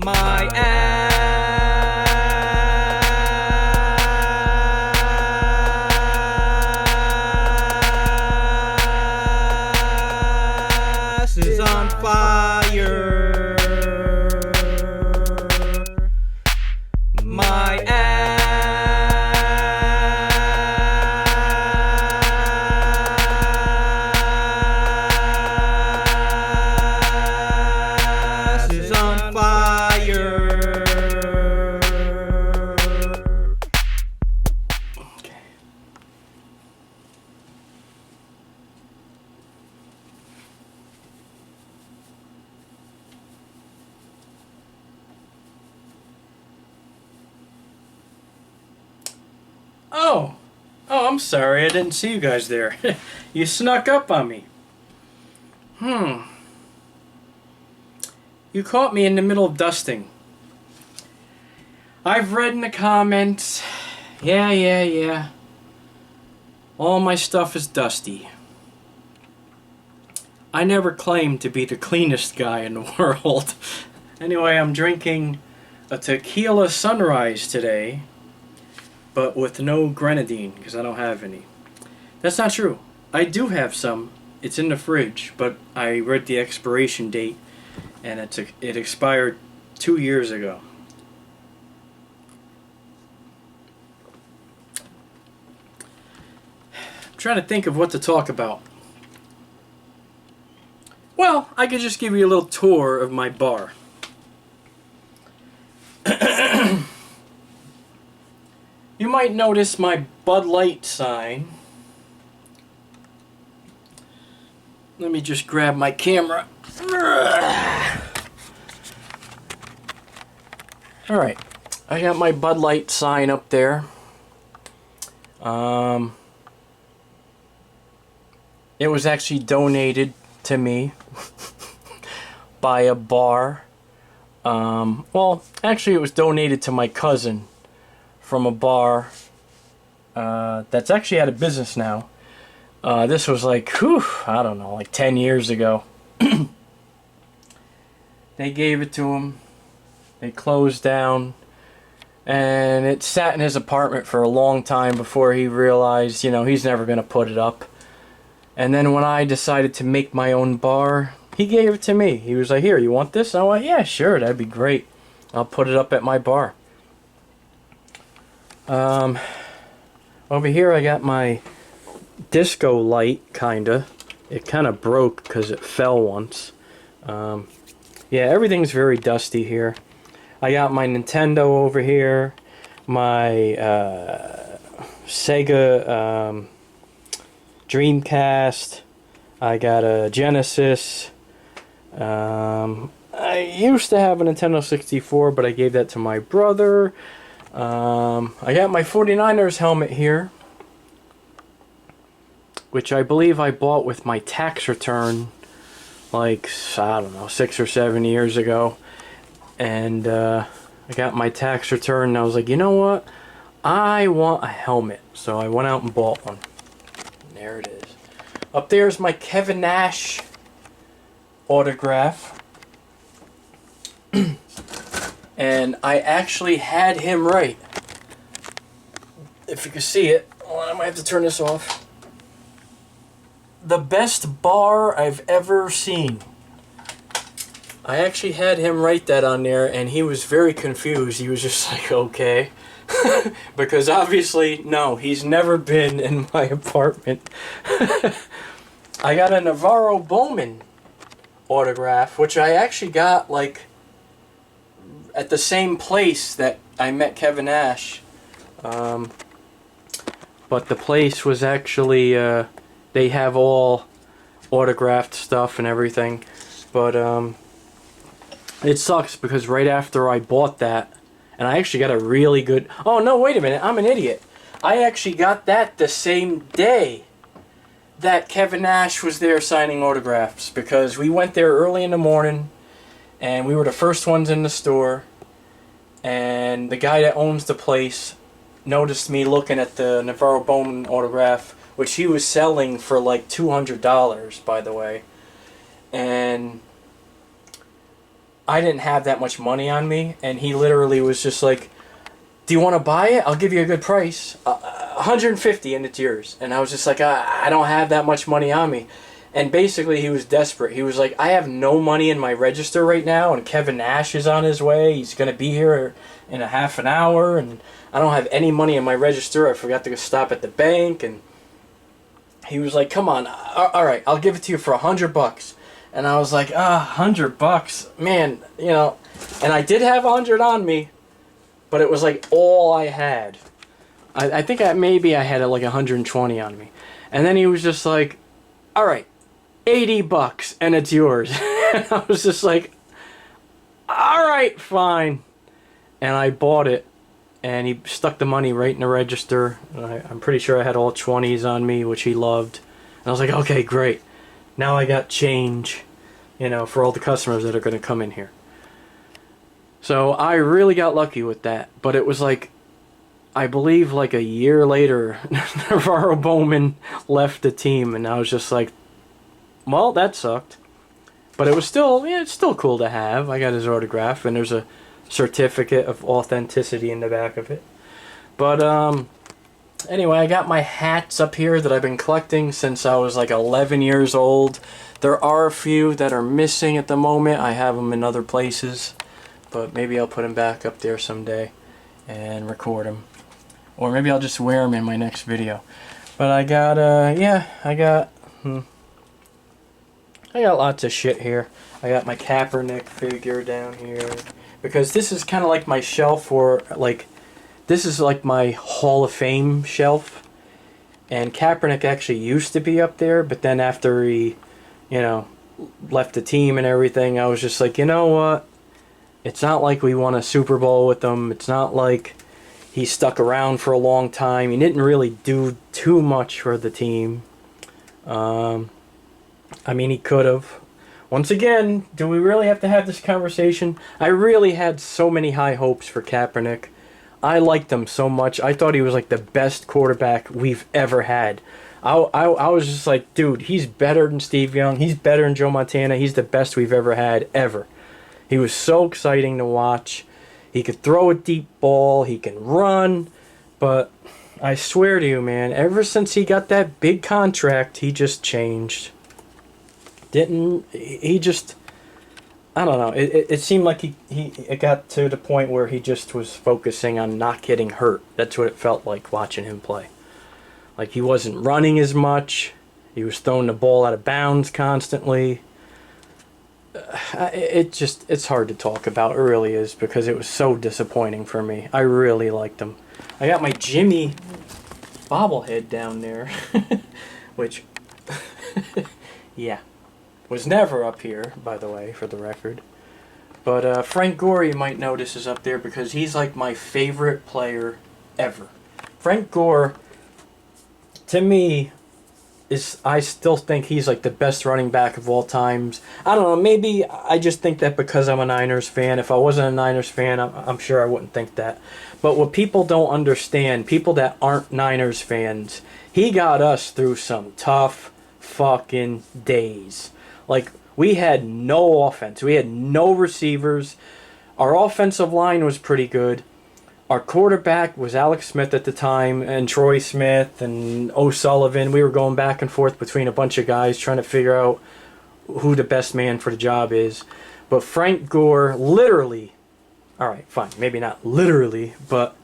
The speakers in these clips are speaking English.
My ass is on fire. My ass is on fire. Okay. Oh, I'm sorry. I didn't see you guys there. You snuck up on me. You caught me in the middle of dusting. I've read in the comments. Yeah. All my stuff is dusty. I never claimed to be the cleanest guy in the world. Anyway, I'm drinking a tequila sunrise today, but with no grenadine, because I don't have any. That's not true. I do have some. It's in the fridge, but I read the expiration date, and it expired 2 years ago. I'm trying to think of what to talk about. Well, I could just give you a little tour of my bar. You might notice my Bud Light sign. Let me just grab my camera. Alright, I got my Bud Light sign up there. It was actually donated to me by a bar. Well, actually it was donated to my cousin from a bar that's actually out of business now. This was like, I don't know, like 10 years ago. They gave it to him. They closed down. And it sat in his apartment for a long time before he realized, he's never going to put it up. And then when I decided to make my own bar, he gave it to me. He was like, here, you want this? And I went, yeah, sure, that'd be great. I'll put it up at my bar. Over here I got my disco light, kinda. It kinda broke because it fell once. Yeah, everything's very dusty here. I got my Nintendo over here, my Sega Dreamcast. I got a Genesis. I used to have a Nintendo 64, but I gave that to my brother. I got my 49ers helmet here, which I believe I bought with my tax return, like, I don't know, 6 or 7 years ago. And I got my tax return, and I was like, you know what? I want a helmet. So I went out and bought one. And there it is. Up there's my Kevin Nash autograph. And I actually had him right. If you can see it. Hold on, I might have to turn this off. The best bar I've ever seen. I actually had him write that on there, and he was very confused. He was just like, okay. Because obviously, no, he's never been in my apartment. I got a Navarro Bowman autograph, which I actually got, like, at the same place that I met Kevin Nash. But the place was actually, they have all autographed stuff and everything. But, it sucks because right after I bought that, and I actually got a really good... Oh, no, wait a minute. I'm an idiot. I actually got that the same day that Kevin Nash was there signing autographs, because we went there early in the morning, and we were the first ones in the store, and the guy that owns the place noticed me looking at the Navarro Bowman autograph, which he was selling for like $200, by the way. And I didn't have that much money on me, and he literally was just like, do you want to buy it? I'll give you a good price. 150 and it's yours. And I was just like, I don't have that much money on me. And basically he was desperate. He was like, I have no money in my register right now, and Kevin Nash is on his way. He's going to be here in a half an hour, and I don't have any money in my register. I forgot to go stop at the bank. And he was like, come on, all right, I'll give it to you for $100. And I was like, $100, man, you know. And I did have 100 on me, but it was like all I had. I think maybe I had like 120 on me. And then he was just like, all right, $80 and it's yours. And I was just like, all right, fine. And I bought it, and he stuck the money right in the register. I'm pretty sure I had all 20s on me, which he loved. And I was like, okay, great. Now I got change, you know, for all the customers that are going to come in here. So I really got lucky with that. But it was like, I believe like a year later, Navarro Bowman left the team, and I was just like, well, that sucked. But it was still, yeah, it's still cool to have. I got his autograph, and there's a certificate of authenticity in the back of it. But anyway, I got my hats up here that I've been collecting since I was like 11 years old. There are a few that are missing at the moment. I have them in other places, but maybe I'll put them back up there someday and record them. Or maybe I'll just wear them in my next video. But I got, I got lots of shit here. I got my Kaepernick figure down here. Because this is kind of like my shelf for, like, this is like my Hall of Fame shelf. And Kaepernick actually used to be up there, but then after he, you know, left the team and everything, I was just like, you know what? It's not like we won a Super Bowl with him. It's not like he stuck around for a long time. He didn't really do too much for the team. I mean, he could have. Once again, do we really have to have this conversation? I really had so many high hopes for Kaepernick. I liked him so much. I thought he was like the best quarterback we've ever had. I was just like, dude, he's better than Steve Young. He's better than Joe Montana. He's the best we've ever had, ever. He was so exciting to watch. He could throw a deep ball. He can run. But I swear to you, man, ever since he got that big contract, he just changed. He just, I don't know, it seemed like it got to the point where he just was focusing on not getting hurt. That's what it felt like watching him play. Like, he wasn't running as much. He was throwing the ball out of bounds constantly. It's hard to talk about, it really is, because it was so disappointing for me. I really liked him. I got my Jimmy bobblehead down there, which, yeah. Was never up here, by the way, for the record. But Frank Gore, you might notice, is up there because he's like my favorite player ever. Frank Gore, to me, I still think he's like the best running back of all times. I don't know, maybe I just think that because I'm a Niners fan. If I wasn't a Niners fan, I'm sure I wouldn't think that. But what people don't understand, people that aren't Niners fans, he got us through some tough fucking days. Like, we had no offense. We had no receivers. Our offensive line was pretty good. Our quarterback was Alex Smith at the time, and Troy Smith and O'Sullivan. We were going back and forth between a bunch of guys trying to figure out who the best man for the job is. But Frank Gore literally, all right, fine, maybe not literally, but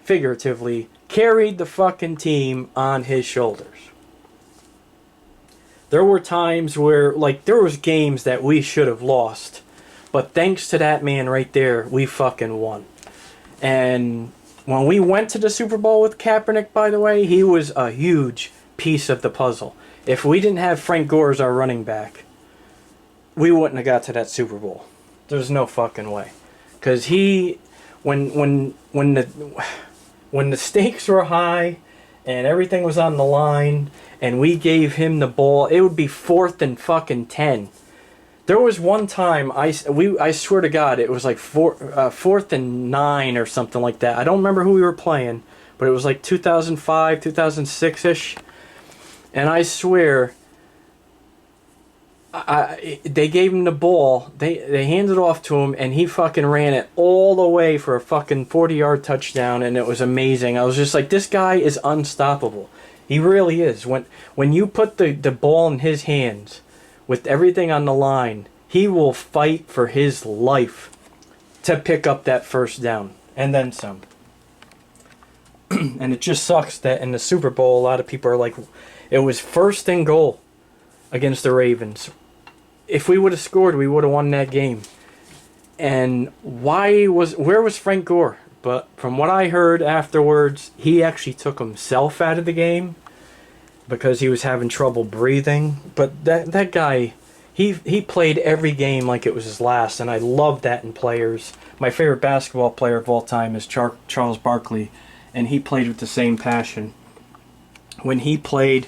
figuratively, carried the fucking team on his shoulders. There were times where, like, there was games that we should have lost. But thanks to that man right there, we fucking won. And when we went to the Super Bowl with Kaepernick, by the way, he was a huge piece of the puzzle. If we didn't have Frank Gore as our running back, we wouldn't have got to that Super Bowl. There's no fucking way. Because when the stakes were high and everything was on the line, and we gave him the ball, it would be 4th and fucking 10. There was one time, I swear to God, it was like 4th and 9 or something like that. I don't remember who we were playing, but it was like 2005, 2006-ish. And I swear, they gave him the ball. They handed it off to him, and he fucking ran it all the way for a fucking 40-yard touchdown, and it was amazing. I was just like, this guy is unstoppable. He really is. When you put the ball in his hands with everything on the line, he will fight for his life to pick up that first down, and then some. And it just sucks that in the Super Bowl, a lot of people are like, it was first and goal against the Ravens. If we would have scored, we would have won that game. And where was Frank Gore? But from what I heard afterwards, he actually took himself out of the game because he was having trouble breathing. But that guy, he played every game like it was his last, and I love that in players. My favorite basketball player of all time is Charles Barkley, and he played with the same passion. When he played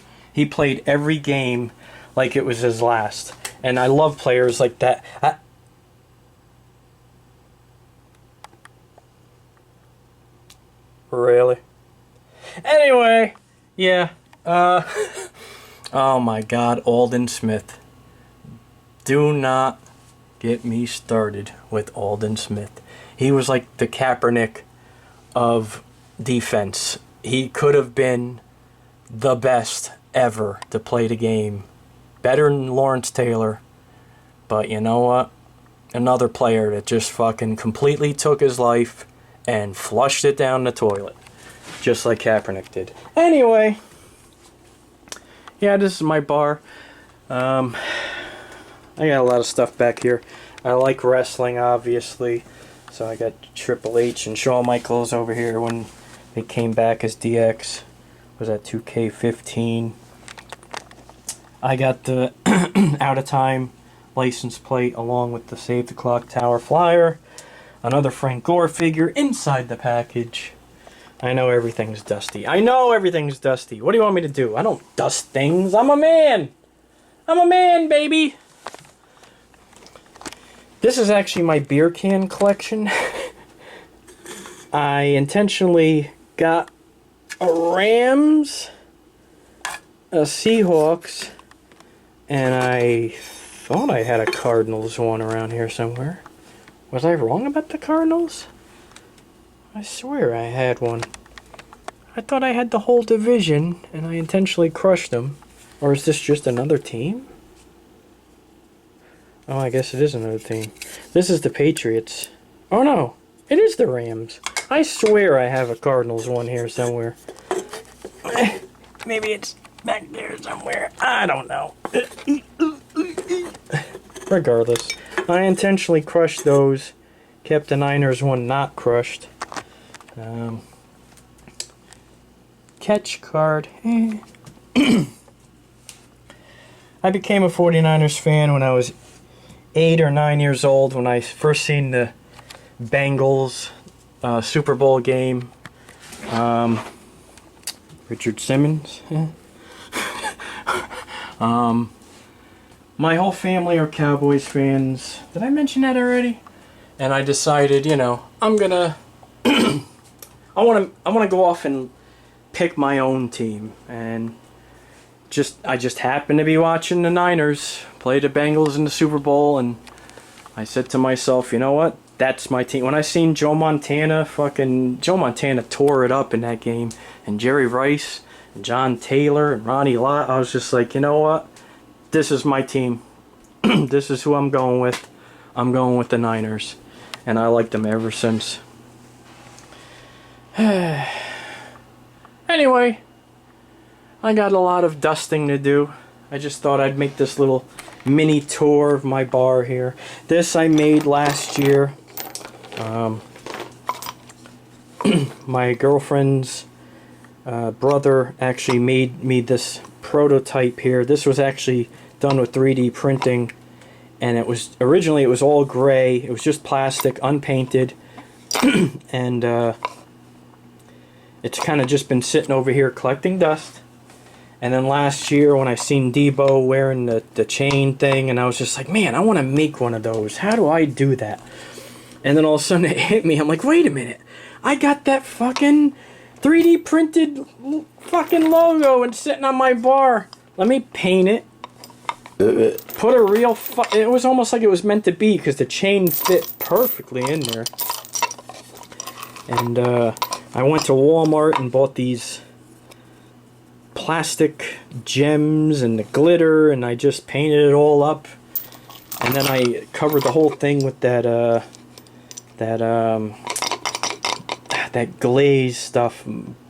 every game like it was his last. And I love players like that. Really? Anyway, yeah. Oh my God, Aldon Smith. Do not get me started with Aldon Smith. He was like the Kaepernick of defense. He could have been the best ever to play the game. Better than Lawrence Taylor. But you know what? Another player that just fucking completely took his life and flushed it down the toilet. Just like Kaepernick did. Anyway. Yeah, this is my bar. I got a lot of stuff back here. I like wrestling, obviously. So I got Triple H and Shawn Michaels over here when they came back as DX. Was that 2K15? I got the Out of Time license plate along with the Save the Clock Tower flyer. Another Frank Gore figure inside the package. I know everything's dusty. I know everything's dusty. What do you want me to do? I don't dust things. I'm a man. I'm a man, baby. This is actually my beer can collection. I intentionally got a Rams, a Seahawks, and I thought I had a Cardinals one around here somewhere. Was I wrong about the Cardinals? I swear I had one. I thought I had the whole division, and I intentionally crushed them. Or is this just another team? Oh, I guess it is another team. This is the Patriots. Oh no, it is the Rams. I swear I have a Cardinals one here somewhere. Maybe it's back there somewhere. I don't know. Regardless, I intentionally crushed those. Kept the Niners one not crushed. Catch card. I became a 49ers fan when I was 8 or 9 years old, when I first seen the Bengals Super Bowl game. Richard Simmons. My whole family are Cowboys fans. Did I mention that already? And I decided, you know, I'm gonna I wanna go off and pick my own team. And I just happened to be watching the Niners play the Bengals in the Super Bowl, and I said to myself, you know what? That's my team. When I seen Joe Montana tore it up in that game, and Jerry Rice and John Taylor and Ronnie Lott, I was just like, you know what? This is my team. This is who I'm going with. I'm going with the Niners, and I liked them ever since. Anyway, I got a lot of dusting to do. I just thought I'd make this little mini tour of my bar here. This I made last year. My girlfriend's brother actually made me this prototype here. This was actually done with 3D printing, and originally it was all gray. It was just plastic, unpainted, and it's kind of just been sitting over here collecting dust. And then last year when I seen Debo wearing the chain thing, and I was just like, man, I want to make one of those. How do I do that? And then all of a sudden it hit me. I'm like, wait a minute. I got that fucking 3D printed fucking logo and sitting on my bar. Let me paint it. Put a real it was almost like it was meant to be, because the chain fit perfectly in there. And I went to Walmart and bought these plastic gems and the glitter, and I just painted it all up. And then I covered the whole thing with that glaze stuff,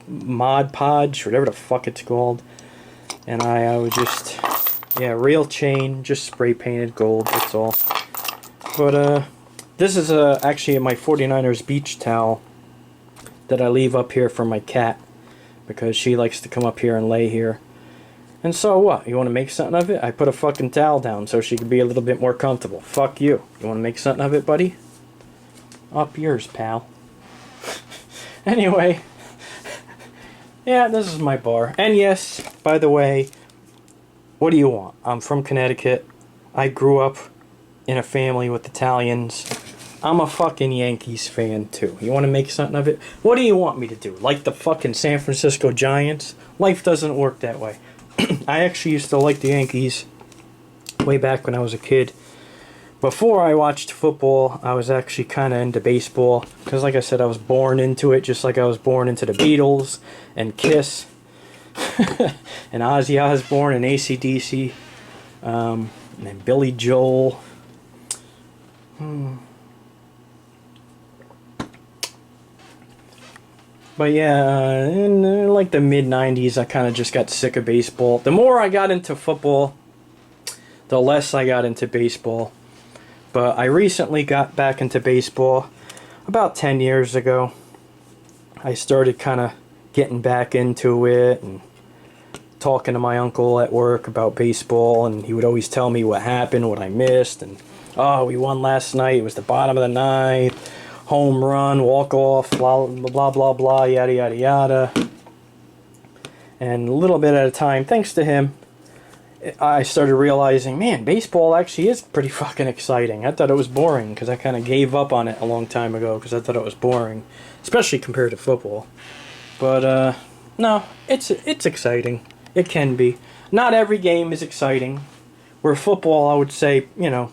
Mod Podge, whatever the fuck it's called. And I was just, yeah, real chain, just spray painted gold, that's all. But this is actually my 49ers beach towel that I leave up here for my cat, because she likes to come up here and lay here. And so what? You want to make something of it? I put a fucking towel down so she could be a little bit more comfortable. Fuck you. You want to make something of it, buddy? Up yours, pal. Anyway. Yeah, this is my bar. And yes, by the way, what do you want? I'm from Connecticut. I grew up in a family with Italians. I'm a fucking Yankees fan too. You want to make something of it? What do you want me to do? Like the fucking San Francisco Giants? Life doesn't work that way. I actually used to like the Yankees way back when I was a kid. Before I watched football, I was actually kind of into baseball. Because like I said, I was born into it, just like I was born into the Beatles and Kiss. And Ozzy Osbourne and AC/DC. And Billy Joel. But yeah, in like the mid-90s, I kind of just got sick of baseball. The more I got into football, the less I got into baseball. But I recently got back into baseball about 10 years ago. I started kind of getting back into it and talking to my uncle at work about baseball, and he would always tell me what happened, what I missed, and oh, we won last night, it was the bottom of the ninth. Home run, walk off, blah, blah, blah, blah, yada, yada, yada. And a little bit at a time, thanks to him, I started realizing, man, baseball actually is pretty fucking exciting. I thought it was boring, because I kind of gave up on it a long time ago, because I thought it was boring. Especially compared to football. But, no, it's exciting. It can be. Not every game is exciting. Where football, I would say, you know,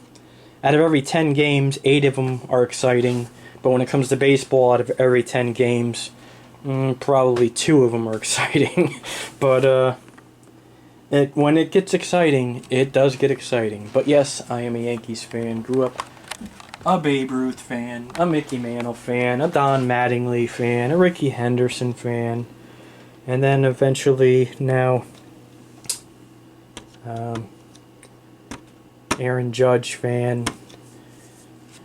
out of every 10 games, 8 of them are exciting. But when it comes to baseball, out of every 10 games, probably 2 of them are exciting. But when it gets exciting, it does get exciting. But yes, I am a Yankees fan. Grew up a Babe Ruth fan, a Mickey Mantle fan, a Don Mattingly fan, a Ricky Henderson fan. And then eventually, now, Aaron Judge fan.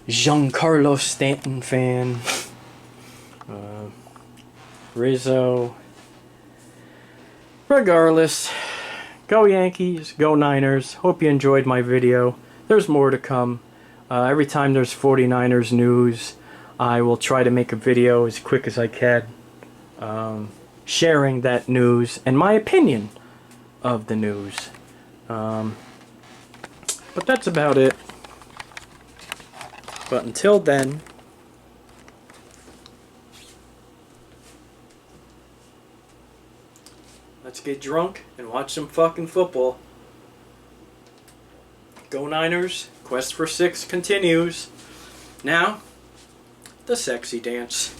Giancarlo Stanton fan, Rizzo. Regardless, go Yankees, go Niners. Hope you enjoyed my video. There's more to come. Every time there's 49ers news, I will try to make a video as quick as I can, sharing that news and my opinion of the news. But that's about it. But until then, let's get drunk and watch some fucking football. Go Niners, quest for 6 continues. Now, the sexy dance.